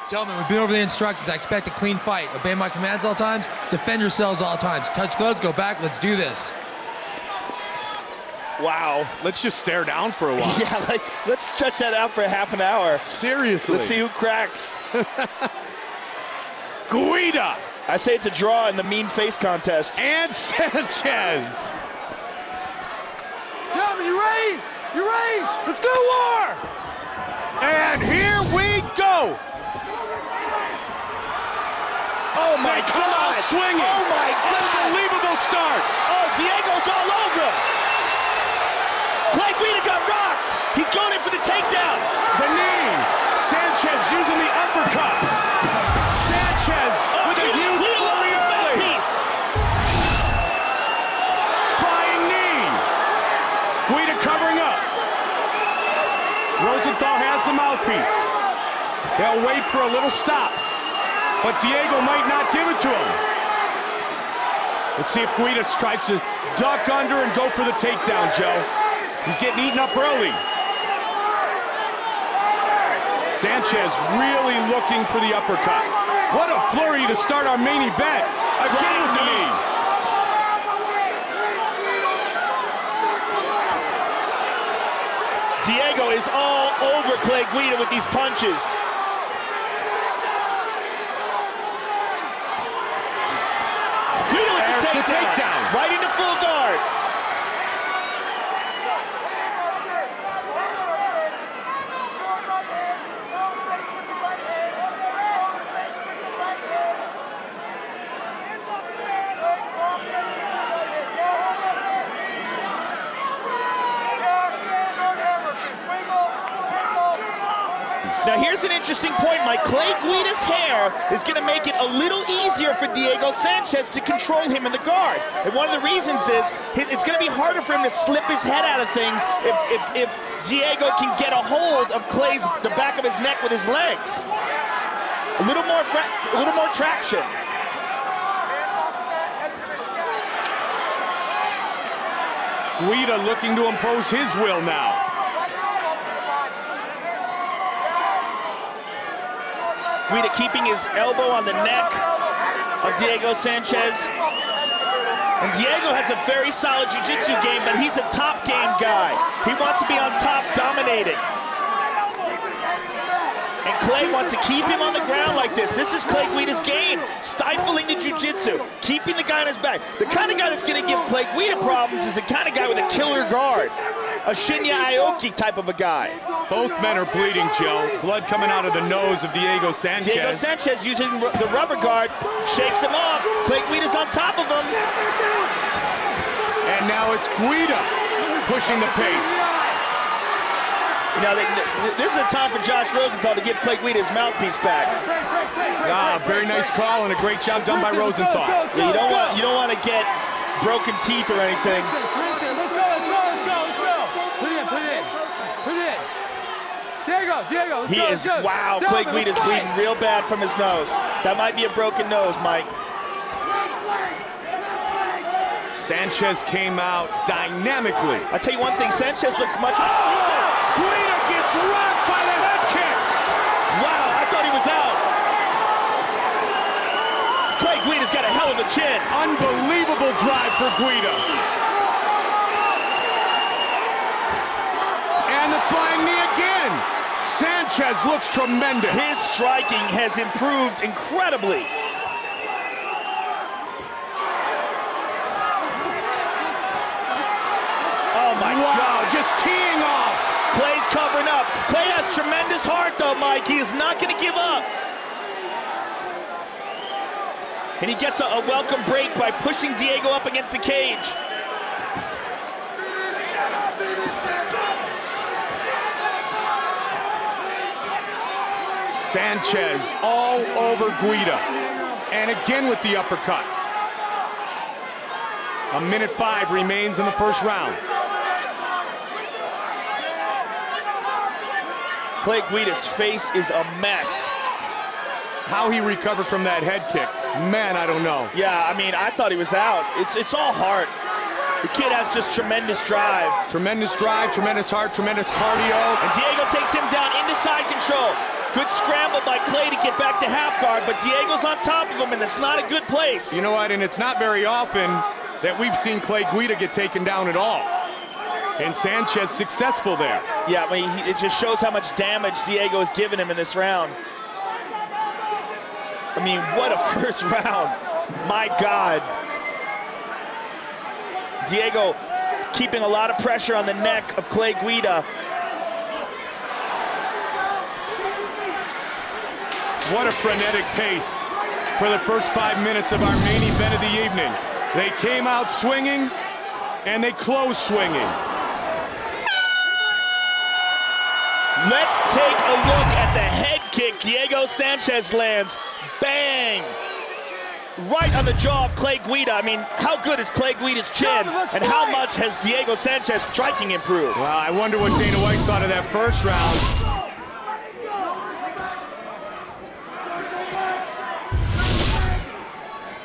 Gentlemen, we've been over the instructions. I expect a clean fight. Obey my commands all times. Defend yourselves all times. Touch gloves, go back. Let's do this. Wow. Let's just stare down for a while. Yeah, like, let's stretch that out for a half an hour. Seriously. Let's see who cracks. Guida. I say it's a draw in the mean face contest. And Sanchez. Gentlemen, you ready? You ready? Let's go to war. And here we go. Oh my Come God! out swinging! Oh my God! Unbelievable start! Oh, Diego's all over him! Clay Guida got rocked! He's going in for the takedown! The knees! Sanchez using the uppercuts! Sanchez with a huge flurry of mouthpiece! Flying knee! Guida covering up. Rosenthal has the mouthpiece. They'll wait for a little stop. But Diego might not give it to him. Let's see if Guida tries to duck under and go for the takedown, Joe. He's getting eaten up early. Sanchez really looking for the uppercut. What a flurry to start our main event. Again with the knee. Diego is all over Clay Guida with these punches. The takedown. Right into full guard. Now here's an interesting point, Mike. Clay Guida's hair is going to make it a little easier for Diego Sanchez to control him in the guard. And one of the reasons is it's going to be harder for him to slip his head out of things if Diego can get a hold of the back of his neck with his legs. A little more traction. Guida looking to impose his will now. Guida keeping his elbow on the neck of Diego Sanchez. And Diego has a very solid jiu-jitsu game, but he's a top game guy. He wants to be on top, dominating. And Clay wants to keep him on the ground like this. This is Clay Guida's game, stifling the jiu-jitsu, keeping the guy on his back. The kind of guy that's going to give Clay Guida problems is the kind of guy with a killer guard. A Shinya Aoki type of a guy. Both men are bleeding, Joe. Blood coming out of the nose of Diego Sanchez. Diego Sanchez using the rubber guard, shakes him off. Clay Guida's on top of him. And now it's Guida pushing the pace. You know, this is a time for Josh Rosenthal to give Clay Guida his mouthpiece back. Ah, very nice call and a great job done by Rosenthal. Yeah, you don't want to get broken teeth or anything. Diego, he is, wow, Clay Guida's bleeding real bad from his nose. That might be a broken nose, Mike. Sanchez came out dynamically. I'll tell you one thing, Sanchez looks much... Oh! Guida gets rocked by the head kick! Wow, I thought he was out. Clay Guida's got a hell of a chin. Unbelievable drive for Guida. And the flying knee again. Sanchez looks tremendous. His striking has improved incredibly. Oh my God, just teeing off. Clay's covering up. Clay has tremendous heart though, Mike. He is not going to give up. And he gets a welcome break by pushing Diego up against the cage. Sanchez all over Guida. And again with the uppercuts. 1:05 remains in the first round. Clay Guida's face is a mess. How he recovered from that head kick, man, I don't know. Yeah, I mean, I thought he was out. It's all heart. The kid has just tremendous drive. Tremendous drive, tremendous heart, tremendous cardio. And Diego takes him down into side control. Good scramble by Clay to get back to half guard, but Diego's on top of him, and that's not a good place. You know what, and it's not very often that we've seen Clay Guida get taken down at all. And Sanchez successful there. Yeah, I mean, it just shows how much damage Diego has given him in this round. I mean, what a first round. My God. Diego keeping a lot of pressure on the neck of Clay Guida. What a frenetic pace for the first 5 minutes of our main event of the evening. They came out swinging, and they closed swinging. Let's take a look at the head kick Diego Sanchez lands. Bang! Right on the jaw of Clay Guida. I mean, how good is Clay Guida's chin, and how much has Diego Sanchez striking improved? Well, I wonder what Dana White thought of that first round.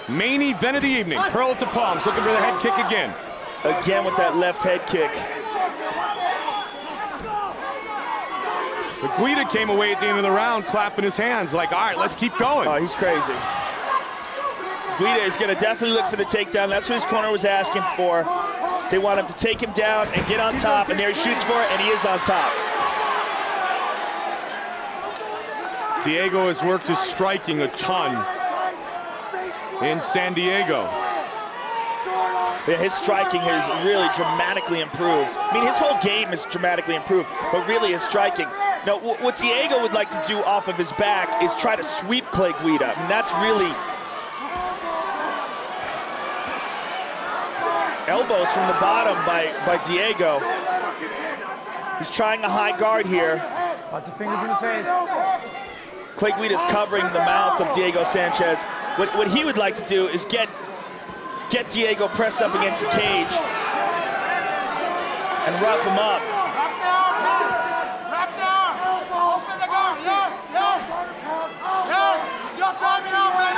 Main event of the evening. Pearl at the palms, looking for the head kick again. Again with that left head kick. But Guida came away at the end of the round clapping his hands like, all right, let's keep going. Oh, he's crazy. Guida is going to definitely look for the takedown. That's what his corner was asking for. They want him to take him down and get on top, and there he shoots for it, and he is on top. Diego has worked his striking a ton in San Diego. Yeah, his striking has really dramatically improved. I mean, his whole game is dramatically improved, but really his striking. Now, what Diego would like to do off of his back is try to sweep Clay Guida. I mean, that's really... Elbows from the bottom by Diego. He's trying a high guard here. Lots of fingers in the face. Clay Guida's covering the mouth of Diego Sanchez. What he would like to do is get Diego pressed up against the cage and rough him up. Drop down. Open the guard. Yes. Yes. Yes. Your time out, baby.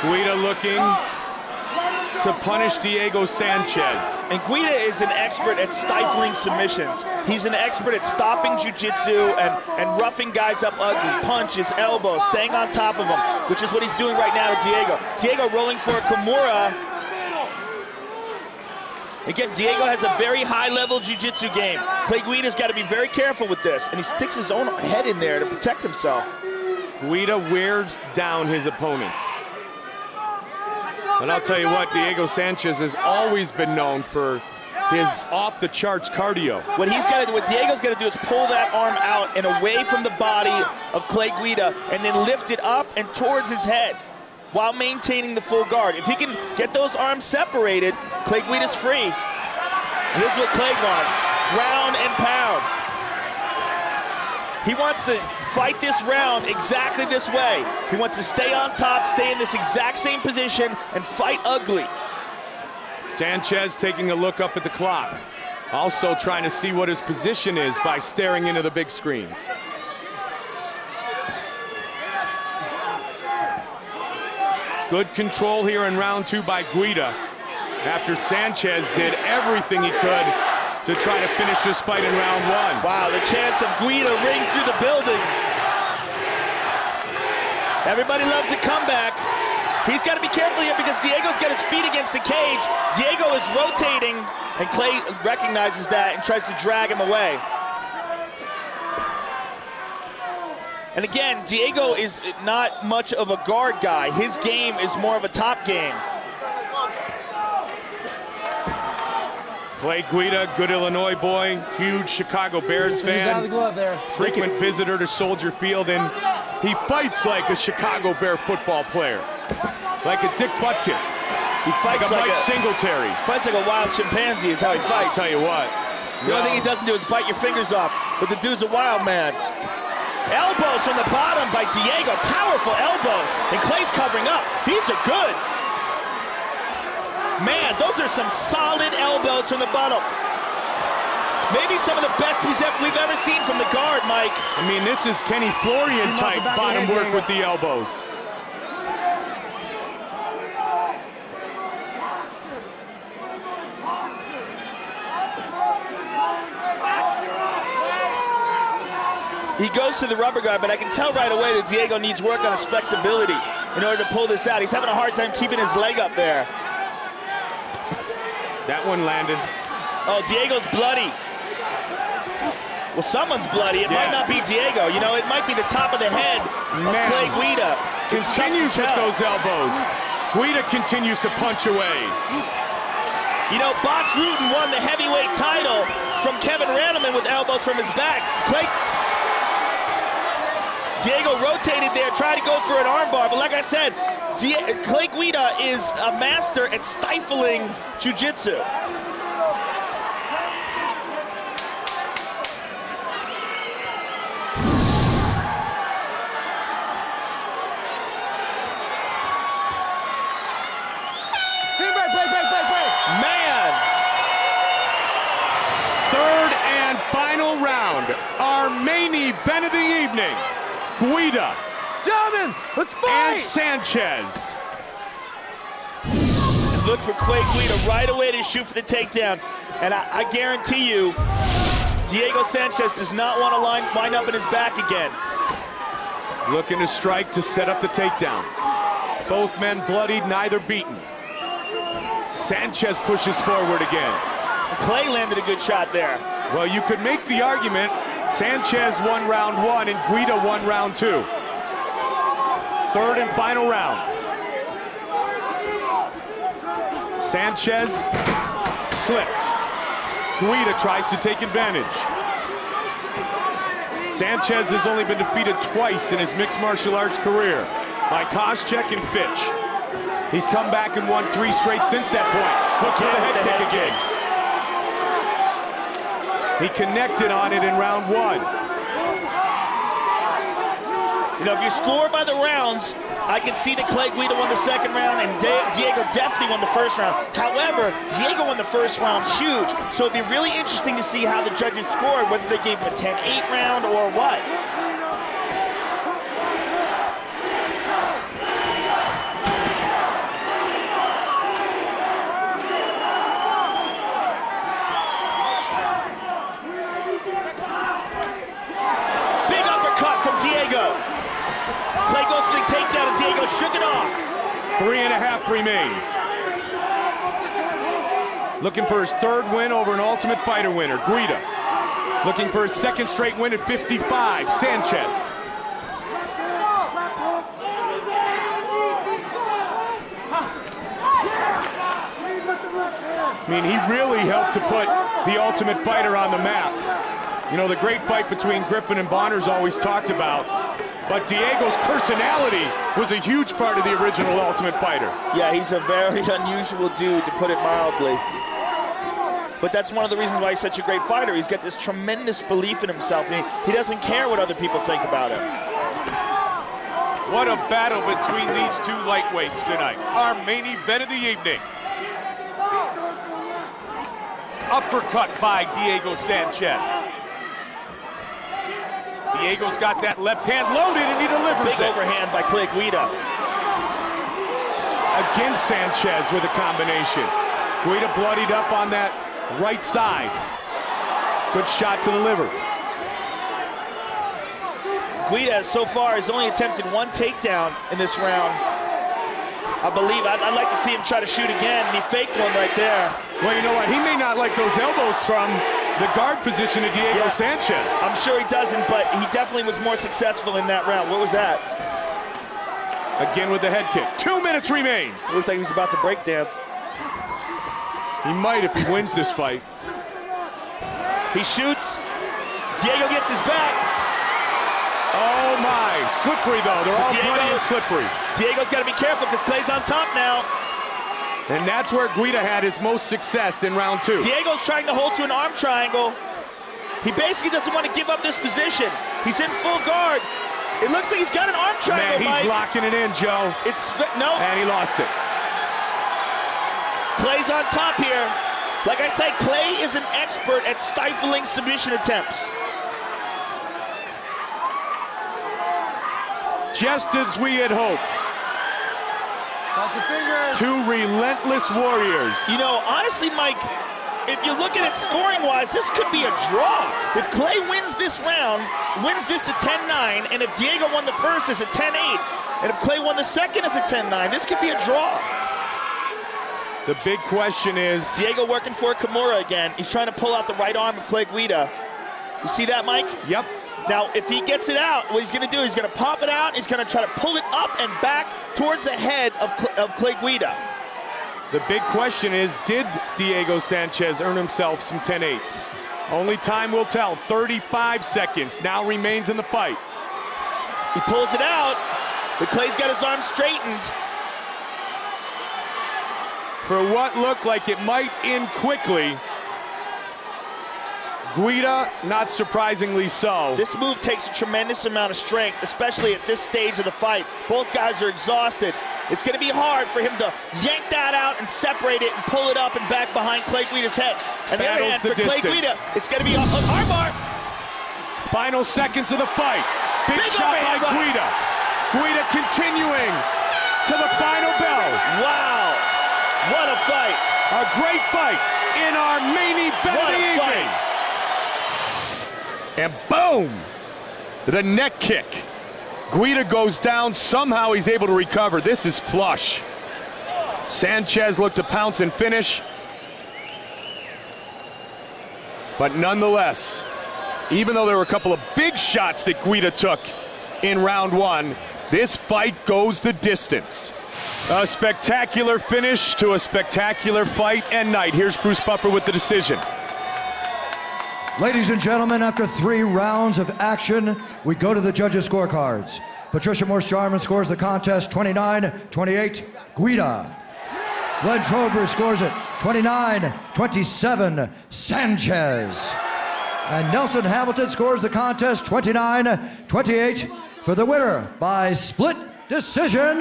Guida looking to punish Diego Sanchez. And Guida is an expert at stifling submissions. He's an expert at stopping jiu-jitsu and roughing guys up ugly. Punches, elbows, staying on top of them, which is what he's doing right now to Diego. Diego rolling for a Kimura. Again, Diego has a very high-level jiu-jitsu game. Clay Guida's got to be very careful with this, and he sticks his own head in there to protect himself. Guida wears down his opponents. And I'll tell you what, Diego Sanchez has always been known for his off-the-charts cardio. What Diego's got to do is pull that arm out and away from the body of Clay Guida and then lift it up and towards his head while maintaining the full guard. If he can get those arms separated, Clay Guida's free. Here's what Clay wants, ground and pound. He wants to fight this round exactly this way. He wants to stay on top, stay in this exact same position, and fight ugly. Sanchez taking a look up at the clock. Also trying to see what his position is by staring into the big screens. Good control here in round two by Guida, after Sanchez did everything he could to try to finish this fight in round one. Wow, the chance of Guida ring through the building. Everybody loves a comeback. He's got to be careful here because Diego's got his feet against the cage. Diego is rotating, and Clay recognizes that and tries to drag him away. And again, Diego is not much of a guard guy. His game is more of a top game. Clay Guida, good Illinois boy, huge Chicago Bears fan. Out of the glove there. Frequent visitor to Soldier Field, and he fights like a Chicago Bear football player. Like a Dick Butkus. He fights like a Mike Singletary. Fights like a wild chimpanzee is how he fights. I'll tell you what. The only thing he doesn't do is bite your fingers off, but the dude's a wild man. Elbows from the bottom by Diego, powerful elbows, and Clay's covering up. These are good. Man, those are some solid elbows from the bottom. Maybe some of the best we've ever seen from the guard, Mike. I mean, this is Kenny Florian type bottom work with the elbows. He goes to the rubber guard, but I can tell right away that Diego needs work on his flexibility in order to pull this out. He's having a hard time keeping his leg up there. That one landed. Oh, Diego's bloody. Well, someone's bloody. It might not be Diego. You know, it might be the top of the head of Clay Guida. Continues with those elbows. Guida continues to punch away. You know, Boss Rutan won the heavyweight title from Kevin Randleman with elbows from his back. Diego rotated there, tried to go for an armbar, but like I said, Clay Guida is a master at stifling jiu-jitsu. Man! Third and final round, our main event of the evening. Guida. Gentlemen, let's fight! And Sanchez. Look for Clay Guida right away to shoot for the takedown. And I guarantee you, Diego Sanchez does not want to wind up in his back again. Looking to strike to set up the takedown. Both men bloodied, neither beaten. Sanchez pushes forward again. Clay landed a good shot there. Well, you could make the argument Sanchez won round 1 and Guida won round 2. Third and final round. Sanchez slipped. Guida tries to take advantage. Sanchez has only been defeated twice in his mixed martial arts career by Koscheck and Fitch. He's come back and won 3 straight since that point. Look for the head kick again. He connected on it in round 1. You know, if you score by the rounds, I can see that Clay Guida won the second round and Diego definitely won the first round. However, Diego won the first round huge, so it'd be really interesting to see how the judges scored, whether they gave him a 10-8 round or what. Diego. Clay goes for the takedown and Diego shook it off. 3.5 remains. Looking for his 3rd win over an Ultimate Fighter winner, Guida. Looking for his 2nd straight win at 55, Sanchez. I mean, he really helped to put the Ultimate Fighter on the map. You know, the great fight between Griffin and Bonner's always talked about, but Diego's personality was a huge part of the original Ultimate Fighter. Yeah, he's a very unusual dude, to put it mildly. But that's one of the reasons why he's such a great fighter. He's got this tremendous belief in himself, and he doesn't care what other people think about him. What a battle between these two lightweights tonight. Our main event of the evening. Uppercut by Diego Sanchez. Diego's got that left hand loaded and he delivers Big overhand by Clay Guida. Again, Sanchez with a combination. Guida bloodied up on that right side. Good shot to the liver. Guida so far has only attempted 1 takedown in this round. I believe, I'd like to see him try to shoot again, and he faked one right there. Well, you know what? He may not like those elbows from the guard position of Diego Sanchez. I'm sure he doesn't, but he definitely was more successful in that round. What was that? Again with the head kick. 2 minutes remains. It looked like he was about to break dance. He might if he wins this fight. He shoots. Diego gets his back. Oh my, slippery though. They're all bloody and slippery. Diego's got to be careful because Clay's on top now. And that's where Guida had his most success in round 2. Diego's trying to hold to an arm triangle. He basically doesn't want to give up this position. He's in full guard. It looks like he's got an arm triangle, Man, he's Mike. locking it in, Joe. No. And he lost it. Clay's on top here. Like I say, Clay is an expert at stifling submission attempts. Just as we had hoped. 2 relentless warriors. You know, honestly, Mike, if you look at it scoring-wise, this could be a draw. If Clay wins this round, wins this at 10-9, and if Diego won the first, it's a 10-8, and if Clay won the second, it's a 10-9, this could be a draw. The big question is... Diego working for Kimura again. He's trying to pull out the right arm of Clay Guida. You see that, Mike? Yep. Now, if he gets it out, what he's going to do, he's going to pop it out, he's going to try to pull it up and back towards the head of Clay Guida. The big question is, did Diego Sanchez earn himself some 10-8s? Only time will tell. 35 seconds now remains in the fight. He pulls it out, but Clay's got his arm straightened. For what looked like it might end quickly, Guida, not surprisingly so. This move takes a tremendous amount of strength, especially at this stage of the fight. Both guys are exhausted. It's going to be hard for him to yank that out and separate it and pull it up and back behind Clay Guida's head. And the other hand, for Clay Guida, it's going to be an armbar. Final seconds of the fight. Big shot by Guida. Guida continuing to the final bell. Wow, what a fight. A great fight in our main event of the evening. And boom, the neck kick. Guida goes down, somehow he's able to recover. This is flush. Sanchez looked to pounce and finish. But nonetheless, even though there were a couple of big shots that Guida took in round one, this fight goes the distance. A spectacular finish to a spectacular fight and night. Here's Bruce Buffer with the decision. Ladies and gentlemen, after 3 rounds of action, we go to the judges' scorecards. Patricia Morse-Jarman scores the contest 29-28, Guida. Glenn Trober scores it 29-27, Sanchez. And Nelson Hamilton scores the contest 29-28 for the winner by split decision,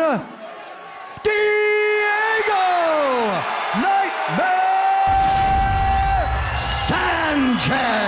Diego Nightmare Sanchez.